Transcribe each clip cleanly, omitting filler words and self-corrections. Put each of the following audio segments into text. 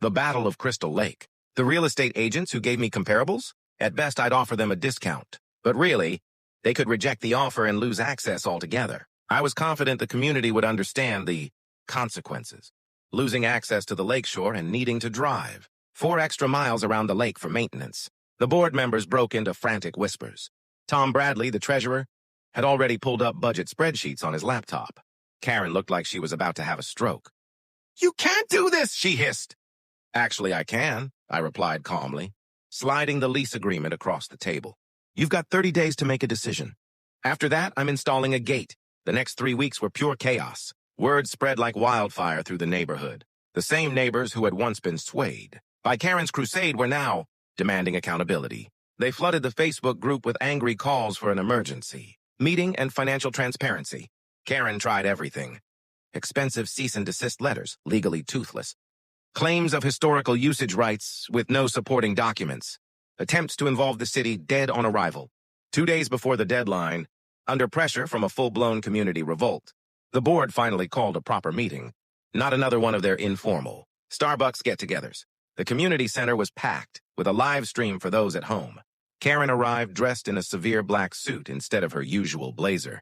The Battle of Crystal Lake. The real estate agents who gave me comparables? At best, I'd offer them a discount. But really, they could reject the offer and lose access altogether. I was confident the community would understand the consequences. Losing access to the lakeshore and needing to drive 4 extra miles around the lake for maintenance. The board members broke into frantic whispers. Tom Bradley, the treasurer, had already pulled up budget spreadsheets on his laptop. Karen looked like she was about to have a stroke. "You can't do this," she hissed. "Actually, I can," I replied calmly, sliding the lease agreement across the table. "You've got 30 days to make a decision. After that, I'm installing a gate." The next 3 weeks were pure chaos. Word spread like wildfire through the neighborhood. The same neighbors who had once been swayed by Karen's crusade were now demanding accountability. They flooded the Facebook group with angry calls for an emergency meeting and financial transparency. Karen tried everything. Expensive cease and desist letters, legally toothless. Claims of historical usage rights with no supporting documents. Attempts to involve the city dead on arrival. 2 days before the deadline, under pressure from a full-blown community revolt, the board finally called a proper meeting, not another one of their informal Starbucks get-togethers. The community center was packed, with a live stream for those at home. Karen arrived dressed in a severe black suit instead of her usual blazer,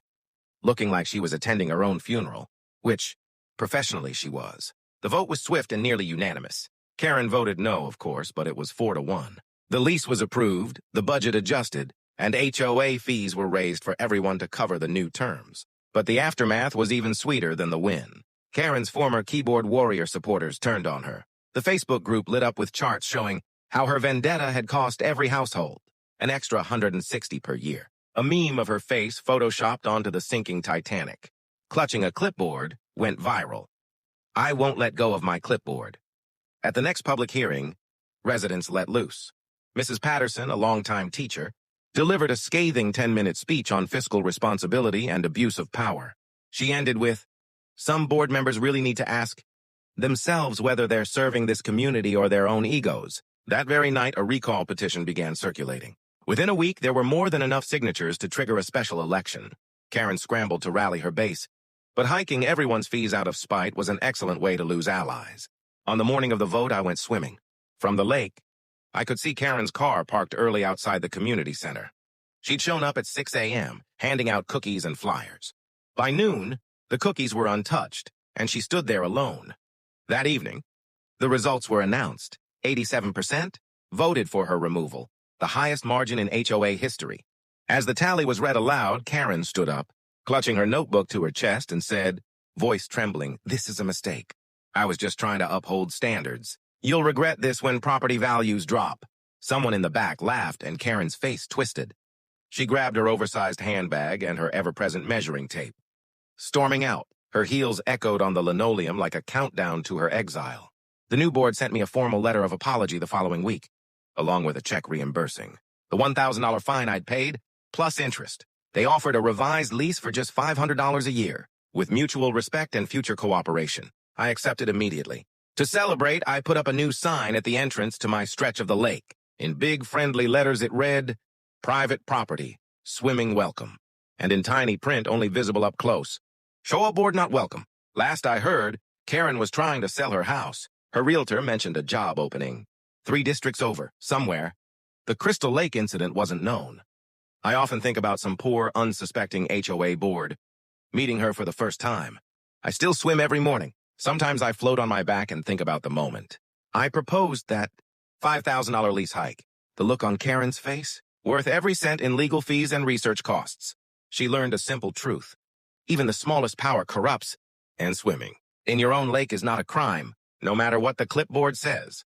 looking like she was attending her own funeral, which, professionally, she was. The vote was swift and nearly unanimous. Karen voted no, of course, but it was 4-1. The lease was approved, the budget adjusted, and HOA fees were raised for everyone to cover the new terms. But the aftermath was even sweeter than the win. Karen's former keyboard warrior supporters turned on her. The Facebook group lit up with charts showing how her vendetta had cost every household an extra $160 per year. A meme of her face photoshopped onto the sinking Titanic. Clutching a clipboard went viral. "I won't let go of my clipboard." At the next public hearing, residents let loose. Mrs. Patterson, a longtime teacher, delivered a scathing 10-minute speech on fiscal responsibility and abuse of power. She ended with, "Some board members really need to ask themselves whether they're serving this community or their own egos." That very night, a recall petition began circulating. Within a week, there were more than enough signatures to trigger a special election. Karen scrambled to rally her base, but hiking everyone's fees out of spite was an excellent way to lose allies. On the morning of the vote, I went swimming. From the lake, I could see Karen's car parked early outside the community center. She'd shown up at 6 a.m., handing out cookies and flyers. By noon, the cookies were untouched, and she stood there alone. That evening, the results were announced. 87% voted for her removal, the highest margin in HOA history. As the tally was read aloud, Karen stood up, clutching her notebook to her chest, and said, voice trembling, "This is a mistake. I was just trying to uphold standards. You'll regret this when property values drop." Someone in the back laughed, and Karen's face twisted. She grabbed her oversized handbag and her ever-present measuring tape. Storming out, her heels echoed on the linoleum like a countdown to her exile. The new board sent me a formal letter of apology the following week, along with a check reimbursing the $1,000 fine I'd paid, plus interest. They offered a revised lease for just $500 a year, with mutual respect and future cooperation. I accepted immediately. To celebrate, I put up a new sign at the entrance to my stretch of the lake. In big, friendly letters, it read, "Private property, swimming welcome." And in tiny print, only visible up close, "Show board not welcome." Last I heard, Karen was trying to sell her house. Her realtor mentioned a job opening 3 districts over, somewhere. The Crystal Lake incident wasn't known. I often think about some poor, unsuspecting HOA board, meeting her for the first time. I still swim every morning. Sometimes I float on my back and think about the moment. I proposed that $5,000 lease hike. The look on Karen's face, worth every cent in legal fees and research costs. She learned a simple truth. Even the smallest power corrupts, and swimming in your own lake is not a crime, no matter what the clipboard says.